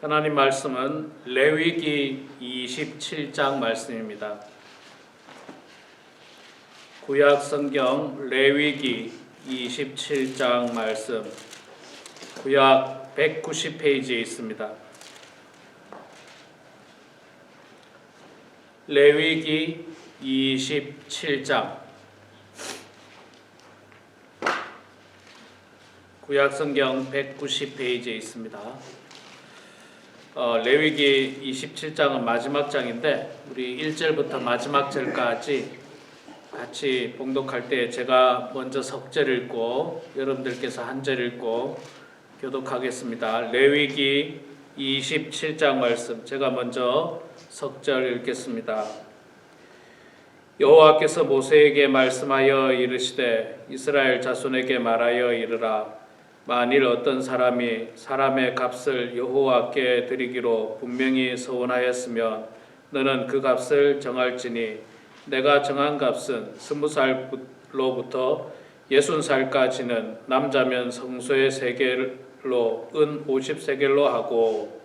하나님 말씀은 레위기 27장 말씀입니다. 구약 성경 레위기 27장 말씀, 구약 190페이지에 있습니다. 레위기 27장, 구약 성경 190페이지에 있습니다. 레위기 27장은 마지막 장인데 우리 1절부터 마지막 절까지 같이 봉독할 때 제가 먼저 석절 읽고 여러분들께서 한 절 읽고 교독하겠습니다. 레위기 27장 말씀, 제가 먼저 석절 읽겠습니다. 여호와께서 모세에게 말씀하여 이르시되 이스라엘 자손에게 말하여 이르라. 만일 어떤 사람이 사람의 값을 여호와께 드리기로 분명히 서원하였으면 너는 그 값을 정할지니 내가 정한 값은 20살로부터 60살까지는 남자면 성소의 세겔로 은 50세겔로 하고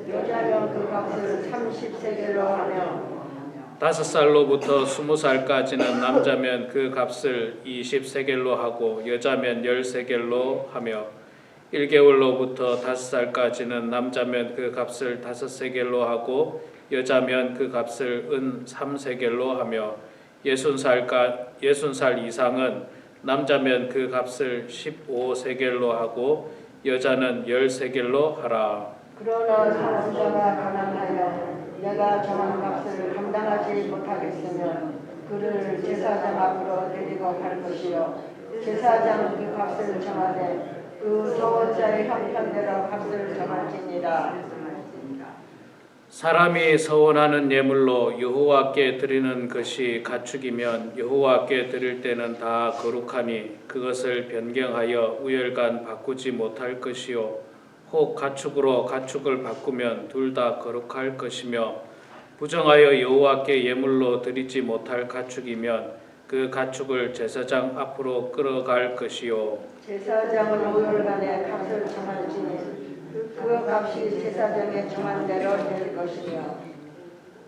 여자면 그 값을 30세겔로 하며 5살로부터 20살까지는 남자면 그 값을 20세겔로 하고 여자면 10세겔로 하며 1개월로부터 5살까지는 남자면 그 값을 5세겔로 하고 여자면 그 값을 은 3세겔로 하며 60살 이상은 남자면 그 값을 15세겔로 하고 여자는 10세겔로 하라. 그러나 사람자가 가난하여 내가 정한 값을 감당하지 못하겠으면 그를 제사장 앞으로 데리고 갈 것이요 제사장은 그 값을 정하되 그 적은 자의 형편대로 값을 정할지니라. 사람이 서원하는 예물로 여호와께 드리는 것이 가축이면 여호와께 드릴 때는 다 거룩하니 그것을 변경하여 우열간 바꾸지 못할 것이요 혹 가축으로 가축을 바꾸면 둘 다 거룩할 것이며 부정하여 여호와께 예물로 드리지 못할 가축이면 그 가축을 제사장 앞으로 끌어갈 것이요 제사장은 우열간에 값을 정할지니 그 값이 제사장의 정한 대로 될 것이며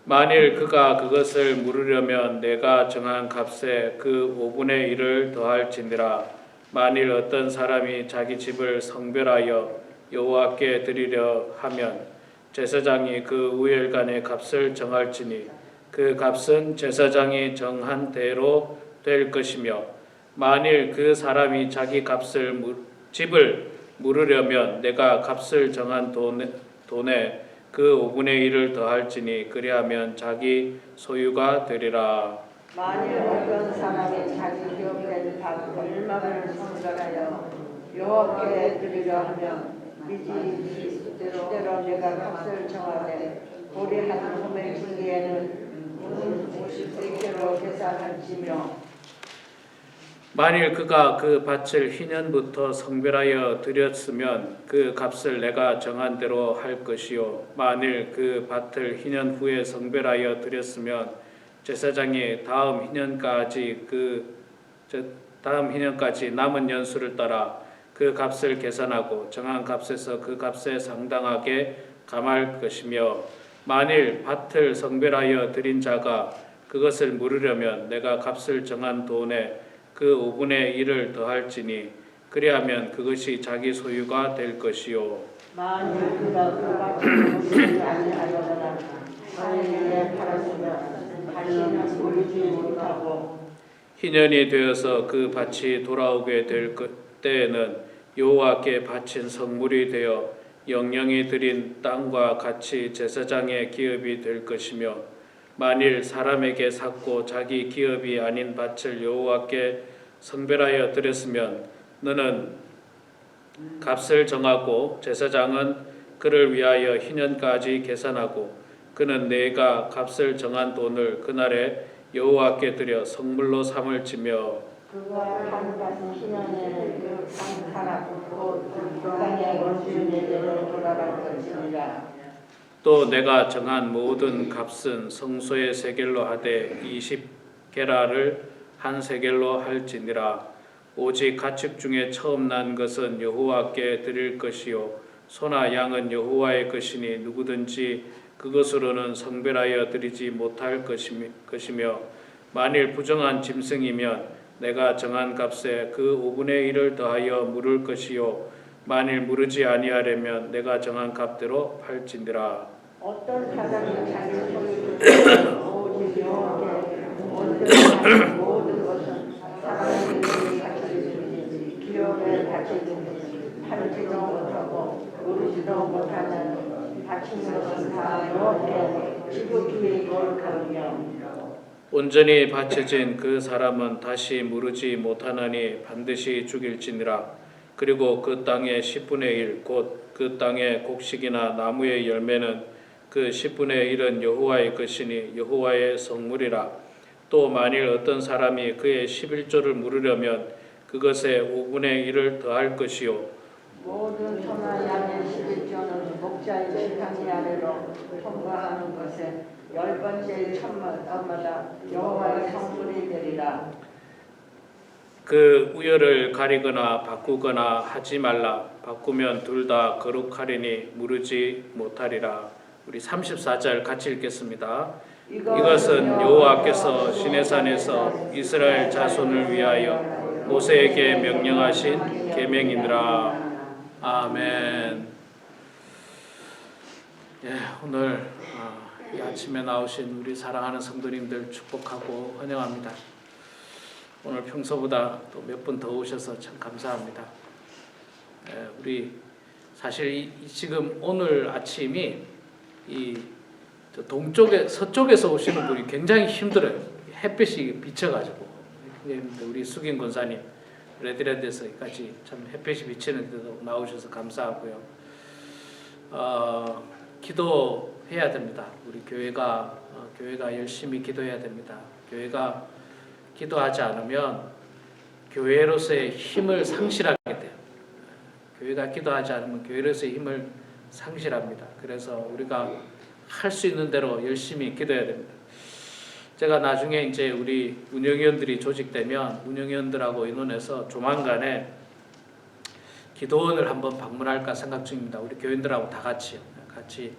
만일 그가 그것을 물으려면 내가 정한 값에 그 5분의 1을 더할지니라. 만일 어떤 사람이 자기 집을 성별하여 여호와께 드리려 하면 제사장이 그 우열간의 값을 정할지니 그 값은 제사장이 정한 대로 될 것이며 만일 그 사람이 자기 집을 물으려면 내가 값을 정한 돈에 그 5분의 1을 더할지니 그리하면 자기 소유가 되리라. 만일 어떤 사람이 자기 기업된 밭 얼마를 성별하여 여호와께 드리려 하면 미지 수대로 내가 값을 정하되 고리 한 홈의 분기에는 50세겔로 계산할지며 만일 그가 그 밭을 희년부터 성별하여 드렸으면 그 값을 내가 정한 대로 할 것이요 만일 그 밭을 희년 후에 성별하여 드렸으면 제사장이 다음 희년까지 남은 연수를 따라 그 값을 계산하고 정한 값에서 그 값에 상당하게 감할 것이며 만일 밭을 성별하여 드린 자가 그것을 물으려면 내가 값을 정한 돈에 그 5분의 1을 더할지니 그리하면 그것이 자기 소유가 될 것이요 만일 그가 그 밭을 물지 아니하려거나 만일에 팔았으면 다시는 물지 못하고 희년이 되어서 그 밭이 돌아오게 될 때에는 여호와께 바친 성물이 되어 영영이 드린 땅과 같이 제사장의 기업이 될 것이며 만일 사람에게 샀고 자기 기업이 아닌 밭을 여호와께 성별하여 드렸으면 너는 값을 정하고 제사장은 그를 위하여 희년까지 계산하고 그는 내가 값을 정한 돈을 그날에 여호와께 드려 성물로 삼을지며 그가 한 밭이 희년에는 그 땅 곧 땅의 원주민에게로 돌아갈 것이니라. 또 내가 정한 모든 값은 성소의 세겔로 하되 20게라를 한 세겔로 할지니라. 오직 가축 중에 처음 난 것은 여호와께 드릴 것이요 소나 양은 여호와의 것이니 누구든지 그것으로는 성별하여 드리지 못할 것이며 만일 부정한 짐승이면 내가 정한 값에 그 5분의 1을 더하여 물을 것이요 만일 무르지 아니하려면 내가 정한 값대로 팔지니라. 어떤 사람이 자기 손을 들고 오직 여호와께 모든 것은 사람에게 바치든지 기업에 바치든지 팔지도 못하고 모르지도 못하는 바치는 것은 다 여호와께 지극히 거룩하며 온전히 바쳐진 그 사람은 다시 무르지 못하나니 반드시 죽일지니라. 그리고 그 땅의 10분의 1 곧 그 땅의 곡식이나 나무의 열매는 그 10분의 1은 여호와의 것이니 여호와의 성물이라. 또 만일 어떤 사람이 그의 11조를 물으려면 그것에 5분의 1을 더할 것이요 모든 소나 양의 11조는 목자의 지팡이 아래로 통과하는 것에 10번째 천마다 여호와의 성물이 되리라. 그 우열을 가리거나 바꾸거나 하지 말라. 바꾸면 둘 다 거룩하리니 무르지 못하리라. 우리 34절 같이 읽겠습니다. 이것은 여호와께서 시내산에서 이스라엘 자손을 위하여 모세에게 명령하신 계명이니라. 아멘. 예, 오늘 이 아침에 나오신 우리 사랑하는 성도님들 축복하고 환영합니다. 오늘 평소보다 또 몇 분 더 오셔서 참 감사합니다. 우리 사실 지금 오늘 아침이 이 동쪽에 서쪽에서 오시는 분이 굉장히 힘들어요. 햇빛이 비쳐가지고 우리 숙인 권사님 레드랜드에서까지 참 햇빛이 비치는데도 나오셔서 감사하고요. 기도해야 됩니다. 우리 교회가 열심히 기도해야 됩니다. 교회가 기도하지 않으면 교회로서의 힘을 상실하게 돼요. 교회가 기도하지 않으면 교회로서의 힘을 상실합니다. 그래서 우리가 할 수 있는 대로 열심히 기도해야 됩니다. 제가 나중에 이제 우리 운영위원들이 조직되면 운영위원들하고 의논해서 조만간에 기도원을 한번 방문할까 생각 중입니다. 우리 교인들하고 다 같이요. 같이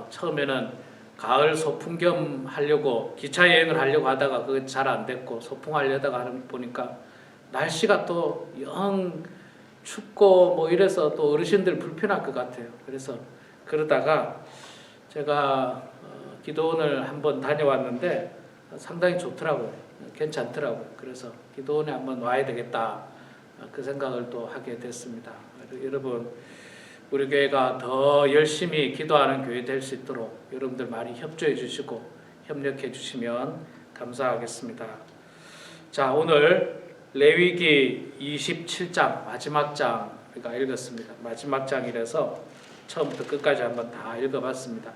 처음에는 가을 소풍 겸 하려고 기차 여행을 하려고 하다가 그게 잘 안 됐고 소풍하려다가 보니까 날씨가 또 영 춥고 뭐 이래서 또 어르신들 불편할 것 같아요. 그래서 그러다가 제가 기도원을 한번 다녀왔는데 상당히 좋더라고요. 괜찮더라고요. 그래서 기도원에 한번 와야 되겠다 그 생각을 또 하게 됐습니다. 여러분 우리 교회가 더 열심히 기도하는 교회 될 수 있도록 여러분들 많이 협조해 주시고 협력해 주시면 감사하겠습니다. 자, 오늘 레위기 27장 마지막 장 우리가 읽었습니다. 마지막 장이라서 처음부터 끝까지 한번 다 읽어봤습니다.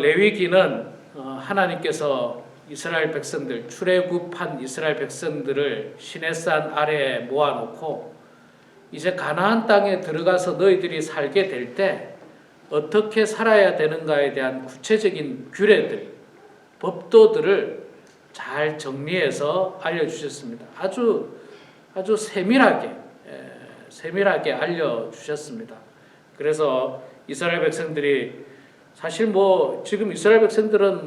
레위기는 하나님께서 이스라엘 백성들 출애굽한 이스라엘 백성들을 시내산 아래에 모아놓고 이제 가나안 땅에 들어가서 너희들이 살게 될 때 어떻게 살아야 되는가에 대한 구체적인 규례들, 법도들을 잘 정리해서 알려주셨습니다. 아주 세밀하게 알려주셨습니다. 그래서 이스라엘 백성들이 사실 지금 이스라엘 백성들은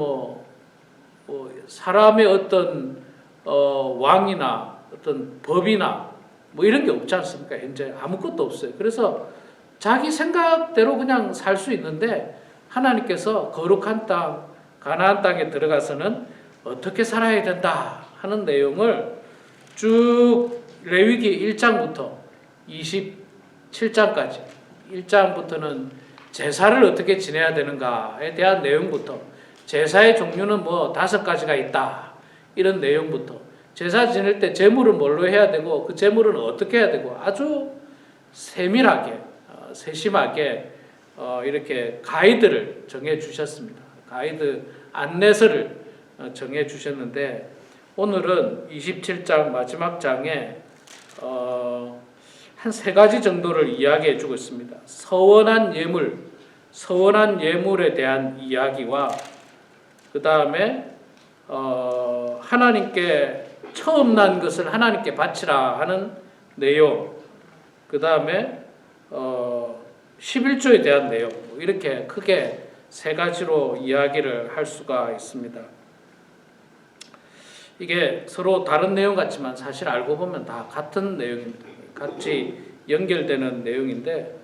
사람의 어떤 왕이나 어떤 법이나 이런 게 없지 않습니까? 현재 아무것도 없어요. 그래서 자기 생각대로 그냥 살 수 있는데 하나님께서 거룩한 땅, 가나안 땅에 들어가서는 어떻게 살아야 된다 하는 내용을 쭉 레위기 1장부터 27장까지 1장부터는 제사를 어떻게 지내야 되는가에 대한 내용부터 제사의 종류는 5가지가 있다 이런 내용부터 제사 지낼 때 제물을 뭘로 해야 되고 그 제물은 어떻게 해야 되고 아주 세밀하게 세심하게 이렇게 가이드를 정해 주셨습니다. 가이드 안내서를 정해 주셨는데 오늘은 27장 마지막 장에 한 3가지 정도를 이야기해 주고 있습니다. 서원한 예물에 대한 이야기와 그 다음에 하나님께 처음 난 것을 하나님께 바치라 하는 내용, 그 다음에 11조에 대한 내용 이렇게 크게 세 가지로 이야기를 할 수가 있습니다. 이게 서로 다른 내용 같지만 사실 알고 보면 다 같은 내용입니다. 같이 연결되는 내용인데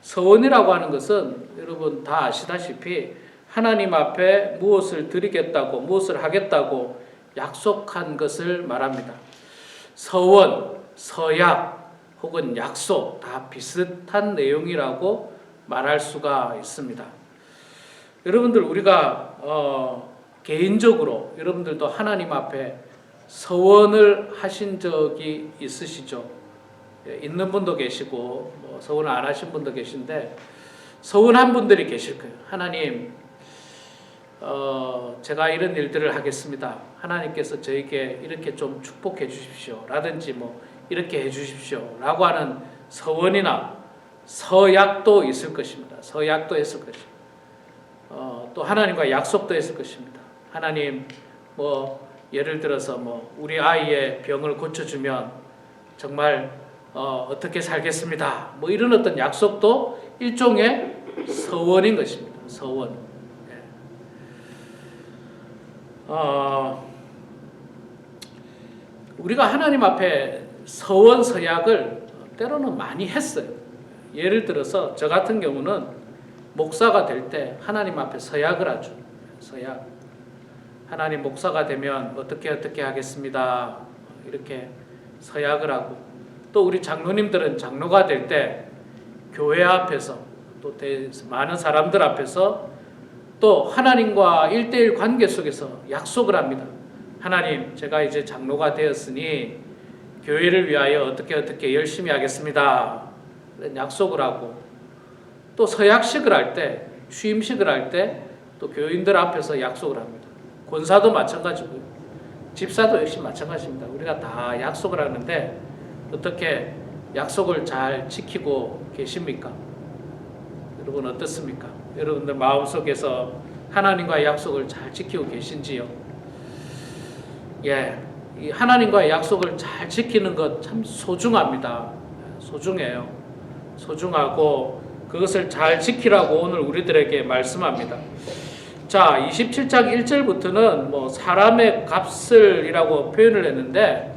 서원이라고 하는 것은 여러분 다 아시다시피 하나님 앞에 무엇을 드리겠다고 무엇을 하겠다고 약속한 것을 말합니다. 서원, 서약 혹은 약속 다 비슷한 내용이라고 말할 수가 있습니다. 여러분들 우리가 개인적으로 여러분들도 하나님 앞에 서원을 하신 적이 있으시죠? 있는 분도 계시고 서원을 안 하신 분도 계신데 서원한 분들이 계실 거예요. 하나님, 제가 이런 일들을 하겠습니다. 하나님께서 저에게 이렇게 좀 축복해 주십시오. 라든지 이렇게 해 주십시오. 라고 하는 서원이나 서약도 있을 것입니다. 서약도 했을 것입니다. 또 하나님과 약속도 했을 것입니다. 하나님, 예를 들어서 우리 아이의 병을 고쳐주면 정말 어떻게 살겠습니다. 이런 어떤 약속도 일종의 서원인 것입니다. 서원. 우리가 하나님 앞에 서원, 서약을 때로는 많이 했어요. 예를 들어서 저 같은 경우는 목사가 될 때 하나님 앞에 서약을 하죠. 서약. 하나님 목사가 되면 어떻게 하겠습니다. 이렇게 서약을 하고 또 우리 장로님들은 장로가 될 때 교회 앞에서 또 많은 사람들 앞에서 또 하나님과 1:1 관계 속에서 약속을 합니다. 하나님, 제가 이제 장로가 되었으니 교회를 위하여 어떻게 열심히 하겠습니다. 약속을 하고 또 서약식을 할 때, 취임식을 할 때 또 교인들 앞에서 약속을 합니다. 권사도 마찬가지고요. 집사도 역시 마찬가지입니다. 우리가 다 약속을 하는데 어떻게 약속을 잘 지키고 계십니까? 여러분 어떻습니까? 여러분들 마음속에서 하나님과의 약속을 잘 지키고 계신지요? 이 하나님과의 약속을 잘 지키는 것 참 소중합니다. 소중해요. 소중하고 그것을 잘 지키라고 오늘 우리들에게 말씀합니다. 자, 27장 1절부터는 사람의 값을이라고 표현을 했는데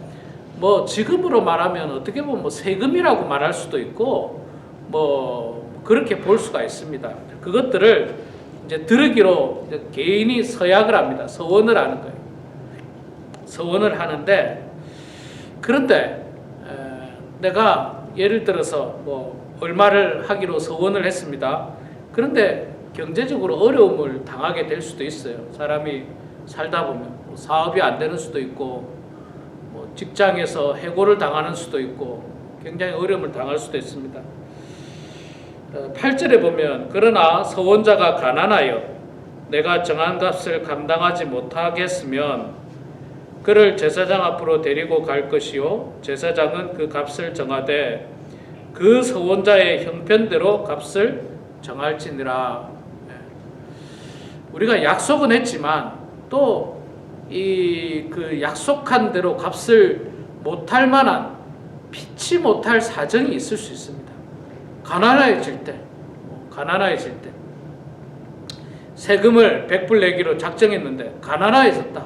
지금으로 말하면 어떻게 보면 세금이라고 말할 수도 있고 그렇게 볼 수가 있습니다. 그것들을 이제 들으기로 개인이 서약을 합니다. 서원을 하는 거예요. 서원을 하는데 그런데 내가 예를 들어서 얼마를 하기로 서원을 했습니다. 그런데 경제적으로 어려움을 당하게 될 수도 있어요. 사람이 살다 보면 사업이 안 되는 수도 있고 직장에서 해고를 당하는 수도 있고 굉장히 어려움을 당할 수도 있습니다. 8절에 보면 그러나 서원자가 가난하여 내가 정한 값을 감당하지 못하겠으면 그를 제사장 앞으로 데리고 갈 것이요 제사장은 그 값을 정하되 그 서원자의 형편대로 값을 정할지니라. 우리가 약속은 했지만 또 그 약속한 대로 값을 못할 만한 피치 못할 사정이 있을 수 있습니다. 가난해질 때 세금을 100불 내기로 작정했는데 가난해졌다.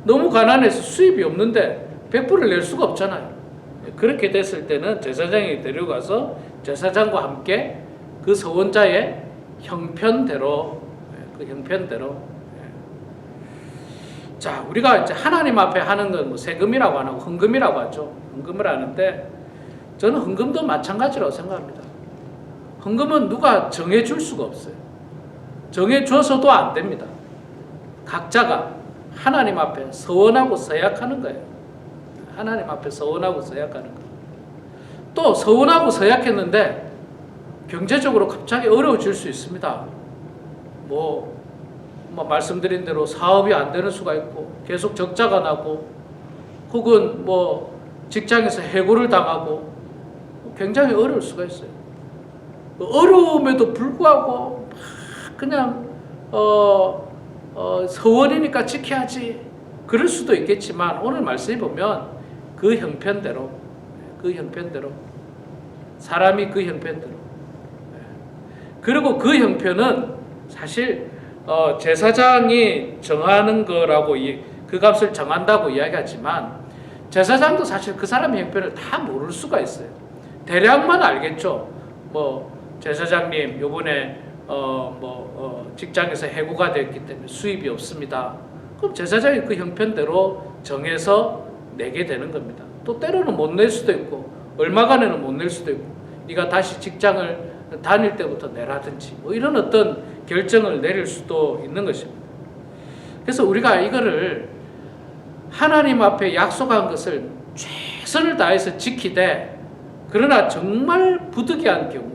너무 가난해서 수입이 없는데 100불을 낼 수가 없잖아요. 그렇게 됐을 때는 제사장이 데려가서 제사장과 함께 그 서원자의 형편대로 자, 우리가 이제 하나님 앞에 하는 건 세금이라고 안 하고 헌금이라고 하죠. 헌금을 하는데 저는 헌금도 마찬가지라고 생각합니다. 헌금은 누가 정해줄 수가 없어요. 정해줘서도 안 됩니다. 각자가 하나님 앞에 서원하고 서약하는 거예요. 하나님 앞에 서원하고 서약하는 거예요. 또 서원하고 서약했는데 경제적으로 갑자기 어려워질 수 있습니다. 말씀드린 대로 사업이 안 되는 수가 있고 계속 적자가 나고 혹은 직장에서 해고를 당하고 굉장히 어려울 수가 있어요. 어려움에도 불구하고 그냥 서원이니까 지켜야지 그럴 수도 있겠지만 오늘 말씀해 보면 그 형편대로 사람이 그 형편대로 그리고 그 형편은 사실 제사장이 정하는 거라고 그 값을 정한다고 이야기하지만 제사장도 사실 그 사람의 형편을 다 모를 수가 있어요. 대략만 알겠죠. 뭐 제사장님 요번에 직장에서 해고가 됐기 때문에 수입이 없습니다. 그럼 제사장이 그 형편대로 정해서 내게 되는 겁니다. 또 때로는 못 낼 수도 있고 얼마간에는 못 낼 수도 있고 네가 다시 직장을 다닐 때부터 내라든지 뭐 이런 어떤 결정을 내릴 수도 있는 것입니다. 그래서 우리가 이거를 하나님 앞에 약속한 것을 최선을 다해서 지키되 그러나 정말 부득이한 경우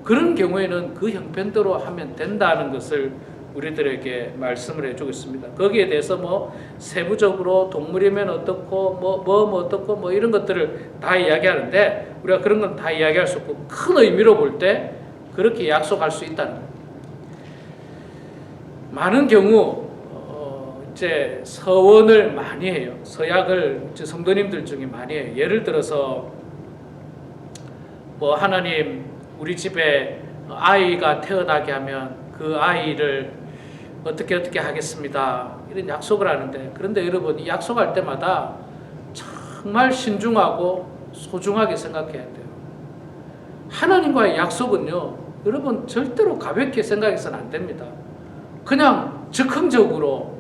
그런 경우에는 그 형편대로 하면 된다는 것을 우리들에게 말씀을 해주고 있습니다. 거기에 대해서 뭐 세부적으로 동물이면 어떻고 뭐 어떻고 뭐 이런 것들을 다 이야기하는데 우리가 그런 건 다 이야기할 수 없고 큰 의미로 볼 때 그렇게 약속할 수 있다는 거예요. 많은 경우 이제 서원을 많이 해요. 서약을 이제 성도님들 중에 많이 해요. 예를 들어서 뭐 하나님 우리 집에 아이가 태어나게 하면 그 아이를 어떻게 하겠습니다. 이런 약속을 하는데 그런데 여러분 이 약속할 때마다 정말 신중하고 소중하게 생각해야 돼요. 하나님과의 약속은요 여러분 절대로 가볍게 생각해서는 안 됩니다. 그냥 즉흥적으로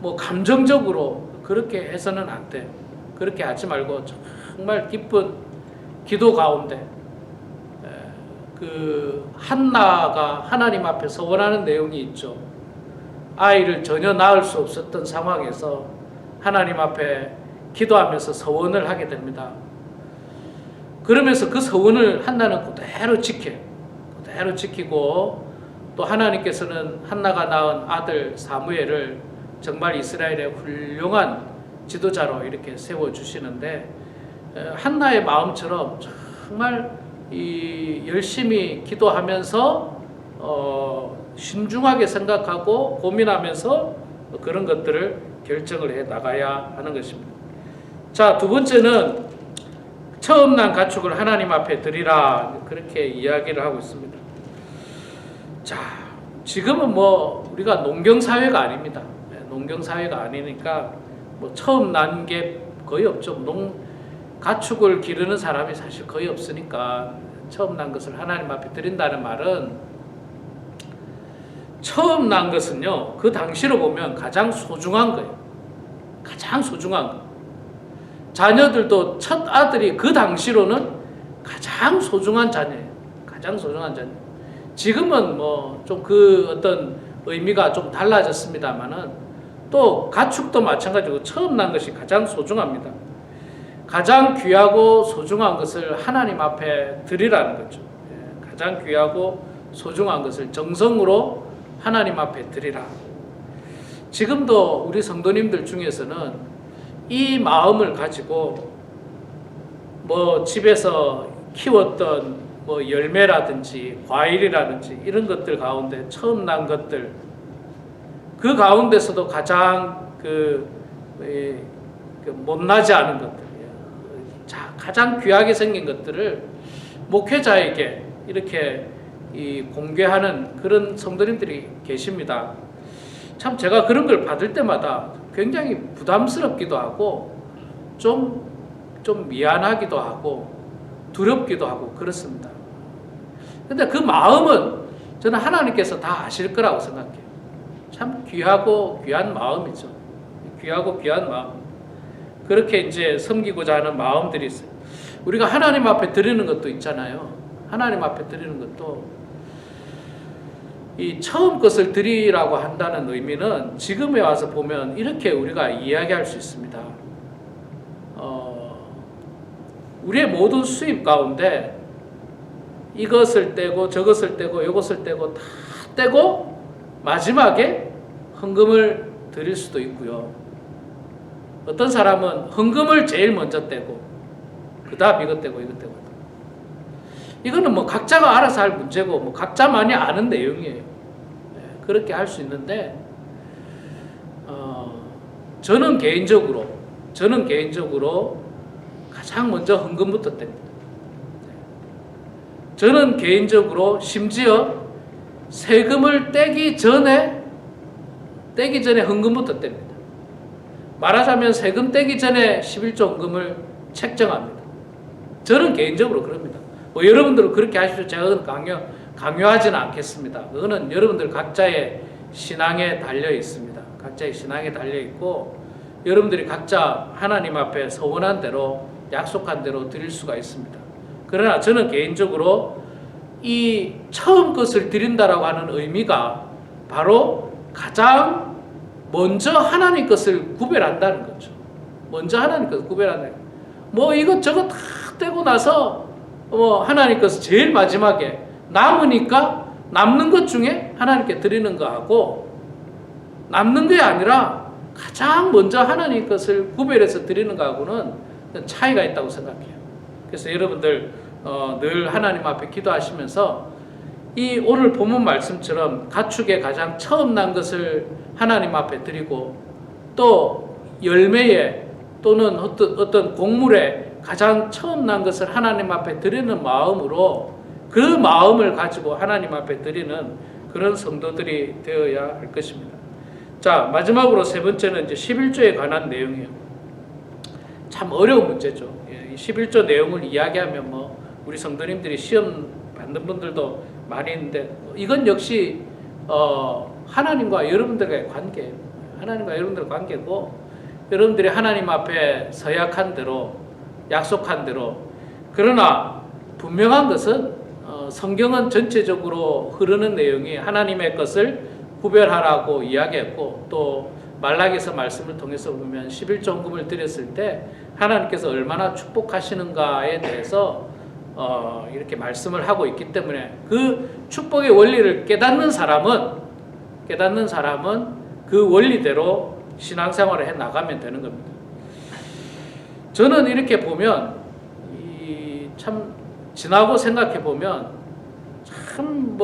뭐 감정적으로 그렇게 해서는 안 돼요. 그렇게 하지 말고 정말 기쁜 기도 가운데 그 한나가 하나님 앞에 서원하는 내용이 있죠. 아이를 전혀 낳을 수 없었던 상황에서 하나님 앞에 기도하면서 서원을 하게 됩니다. 그러면서 그 서원을 한나는 그대로 지키고 또 하나님께서는 한나가 낳은 아들 사무엘을 정말 이스라엘의 훌륭한 지도자로 이렇게 세워주시는데 한나의 마음처럼 정말 열심히 기도하면서 신중하게 생각하고 고민하면서 그런 것들을 결정을 해 나가야 하는 것입니다. 자, 두 번째는 처음 난 가축을 하나님 앞에 드리라 그렇게 이야기를 하고 있습니다. 자, 지금은 뭐 우리가 농경사회가 아닙니다. 농경사회가 아니니까 뭐 처음 난 게 거의 없죠. 가축을 기르는 사람이 사실 거의 없으니까 처음 난 것을 하나님 앞에 드린다는 말은 처음 난 것은요 그 당시로 보면 가장 소중한 거예요. 가장 소중한 거. 자녀들도 첫 아들이 그 당시로는 가장 소중한 자녀예요. 가장 소중한 자녀. 지금은 뭐 좀 그 어떤 의미가 좀 달라졌습니다만은 또 가축도 마찬가지고 처음 난 것이 가장 소중합니다. 가장 귀하고 소중한 것을 하나님 앞에 드리라는 거죠. 가장 귀하고 소중한 것을 정성으로 하나님 앞에 드리라. 지금도 우리 성도님들 중에서는 이 마음을 가지고 뭐 집에서 키웠던 뭐 열매라든지 과일이라든지 이런 것들 가운데 처음 난 것들 그 가운데서도 가장 못나지 않은 것들 가장 귀하게 생긴 것들을 목회자에게 이렇게 공개하는 그런 성도님들이 계십니다. 참 제가 그런 걸 받을 때마다 굉장히 부담스럽기도 하고 좀 미안하기도 하고 두렵기도 하고 그렇습니다. 근데 그 마음은 저는 하나님께서 다 아실 거라고 생각해요. 참 귀하고 귀한 마음이죠. 귀하고 귀한 마음. 그렇게 이제 섬기고자 하는 마음들이 있어요. 우리가 하나님 앞에 드리는 것도 있잖아요. 하나님 앞에 드리는 것도 이 처음 것을 드리라고 한다는 의미는 지금에 와서 보면 이렇게 우리가 이야기할 수 있습니다. 우리의 모든 수입 가운데 이것을 떼고 저것을 떼고 이것을 떼고 다 떼고 마지막에 헌금을 드릴 수도 있고요. 어떤 사람은 헌금을 제일 먼저 떼고 그 다음 이것 떼고 이것 떼고 이거는 뭐 각자가 알아서 할 문제고 뭐 각자만이 아는 내용이에요. 그렇게 할 수 있는데 저는 개인적으로 가장 먼저 헌금부터 뗍니다. 저는 개인적으로 심지어 세금을 떼기 전에 헌금부터 뗍니다. 말하자면 세금 떼기 전에 11조 헌금을 책정합니다. 저는 개인적으로 그럽니다. 뭐 여러분들은 그렇게 하십시오. 제가 그건 강요하지는 않겠습니다. 그거는 여러분들 각자의 신앙에 달려 있습니다. 각자의 신앙에 달려 있고 여러분들이 각자 하나님 앞에 서원한 대로 약속한 대로 드릴 수가 있습니다. 그러나 저는 개인적으로 이 처음 것을 드린다라고 하는 의미가 바로 가장 먼저 하나님 것을 구별한다는 거죠. 먼저 하나님 것을 구별한다는 거죠. 뭐 이것저것 다 떼고 나서 하나님 것을 제일 마지막에 남으니까 남는 것 중에 하나님께 드리는 거하고 남는 게 아니라 가장 먼저 하나님 것을 구별해서 드리는 거하고는 차이가 있다고 생각해요. 그래서 여러분들 늘 하나님 앞에 기도하시면서 이 오늘 본문 말씀처럼 가축의 가장 처음 난 것을 하나님 앞에 드리고 또 열매에 또는 어떤 곡물에 가장 처음 난 것을 하나님 앞에 드리는 마음으로 그 마음을 가지고 하나님 앞에 드리는 그런 성도들이 되어야 할 것입니다. 자, 마지막으로 세 번째는 이제 11조에 관한 내용이에요. 참 어려운 문제죠. 11조 내용을 이야기하면 우리 성도님들이 시험 받는 분들도 많이 있는데 이건 역시 하나님과 여러분들과의 관계예요. 하나님과 여러분들의 관계고 여러분들이 하나님 앞에 서약한 대로 약속한 대로 그러나 분명한 것은 성경은 전체적으로 흐르는 내용이 하나님의 것을 구별하라고 이야기했고 또 말라기서 말씀을 통해서 보면 11조 헌금을 드렸을 때 하나님께서 얼마나 축복하시는가에 대해서 이렇게 말씀을 하고 있기 때문에 그 축복의 원리를 깨닫는 사람은 그 원리대로 신앙생활을 해 나가면 되는 겁니다. 저는 이렇게 보면 참 지나고 생각해 보면 참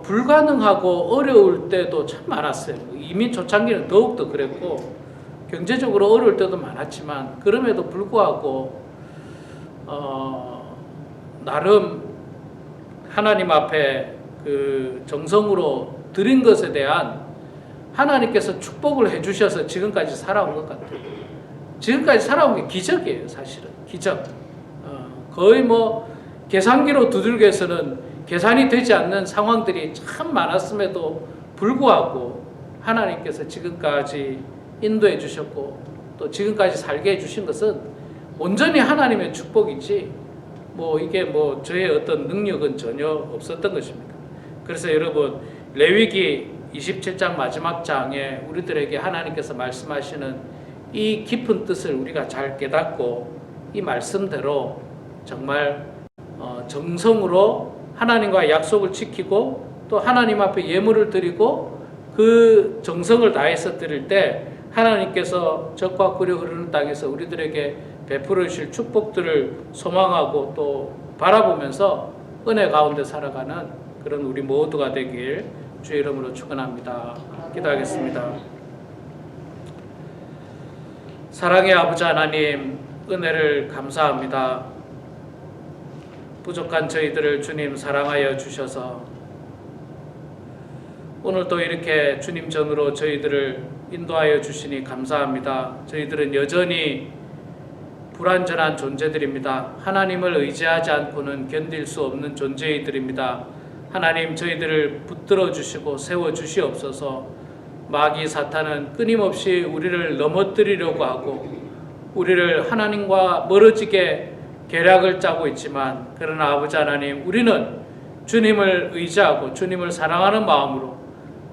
불가능하고 어려울 때도 참 많았어요. 이민 초창기는 더욱더 그랬고 경제적으로 어려울 때도 많았지만 그럼에도 불구하고 나름 하나님 앞에 그 정성으로 드린 것에 대한 하나님께서 축복을 해주셔서 지금까지 살아온 것 같아요. 지금까지 살아온 게 기적이에요, 사실은. 기적. 거의 계산기로 두들겨서는 계산이 되지 않는 상황들이 참 많았음에도 불구하고 하나님께서 지금까지 인도해 주셨고 또 지금까지 살게 해 주신 것은 온전히 하나님의 축복이지 이게 저의 어떤 능력은 전혀 없었던 것입니다. 그래서 여러분 레위기 27장 마지막 장에 우리들에게 하나님께서 말씀하시는 이 깊은 뜻을 우리가 잘 깨닫고 이 말씀대로 정말 정성으로 하나님과 약속을 지키고 또 하나님 앞에 예물을 드리고 그 정성을 다해서 드릴 때 하나님께서 적과 꿀이 흐르는 땅에서 우리들에게 베풀어 주실 축복들을 소망하고 또 바라보면서 은혜 가운데 살아가는 그런 우리 모두가 되길 주의 이름으로 축원합니다. 기도하겠습니다. 사랑의 아버지 하나님, 은혜를 감사합니다. 부족한 저희들을 주님 사랑하여 주셔서 오늘도 이렇게 주님 전으로 저희들을 인도하여 주시니 감사합니다. 저희들은 여전히 불완전한 존재들입니다. 하나님을 의지하지 않고는 견딜 수 없는 존재들입니다. 하나님, 저희들을 붙들어 주시고 세워 주시옵소서. 마귀 사탄은 끊임없이 우리를 넘어뜨리려고 하고 우리를 하나님과 멀어지게 계략을 짜고 있지만 그러나 아버지 하나님, 우리는 주님을 의지하고 주님을 사랑하는 마음으로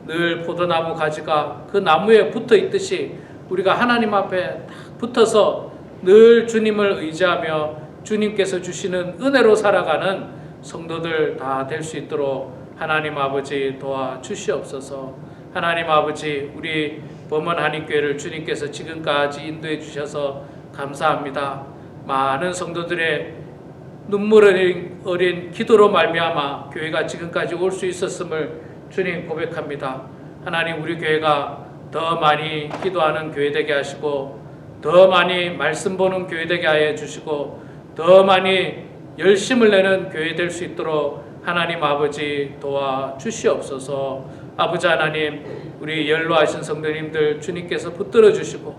늘 포도나무 가지가 그 나무에 붙어 있듯이 우리가 하나님 앞에 딱 붙어서 늘 주님을 의지하며 주님께서 주시는 은혜로 살아가는 성도들 다 될 수 있도록 하나님 아버지 도와주시옵소서. 하나님 아버지, 우리 범원 한인교회를 주님께서 지금까지 인도해 주셔서 감사합니다. 많은 성도들의 눈물 어린 기도로 말미암아 교회가 지금까지 올 수 있었음을 주님 고백합니다. 하나님, 우리 교회가 더 많이 기도하는 교회 되게 하시고 더 많이 말씀 보는 교회 되게 하여 주시고 더 많이 열심을 내는 교회 될 수 있도록 하나님 아버지 도와 주시옵소서. 아버지 하나님, 우리 연로하신 성도님들 주님께서 붙들어 주시고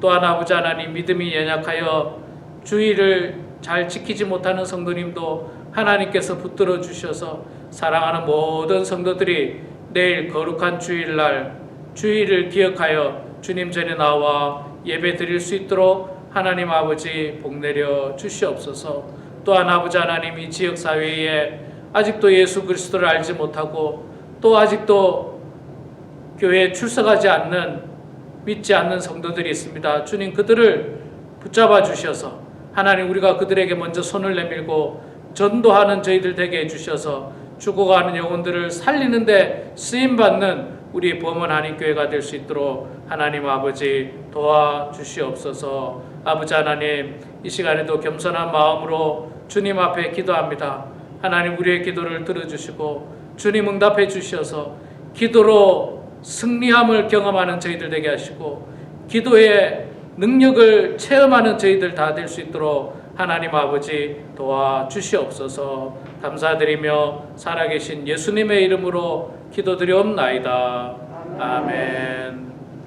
또한 아버지 하나님, 믿음이 연약하여 주의를 잘 지키지 못하는 성도님도 하나님께서 붙들어 주셔서 사랑하는 모든 성도들이 내일 거룩한 주일날 주의를 기억하여 주님 전에 나와 예배 드릴 수 있도록 하나님 아버지 복 내려 주시옵소서. 또한 아버지 하나님, 이 지역사회에 아직도 예수 그리스도를 알지 못하고 또 아직도 교회에 출석하지 않는, 믿지 않는 성도들이 있습니다. 주님, 그들을 붙잡아 주셔서 하나님, 우리가 그들에게 먼저 손을 내밀고 전도하는 저희들 되게 해주셔서 죽어가는 영혼들을 살리는데 쓰임받는 우리 범원 한인교회가 될 수 있도록 하나님 아버지 도와주시옵소서. 아버지 하나님, 이 시간에도 겸손한 마음으로 주님 앞에 기도합니다. 하나님, 우리의 기도를 들어주시고 주님 응답해 주셔서 기도로 승리함을 경험하는 저희들 되게 하시고 기도의 능력을 체험하는 저희들 다 될 수 있도록 하나님 아버지 도와주시옵소서. 감사드리며 살아계신 예수님의 이름으로 기도드리옵나이다. 아멘.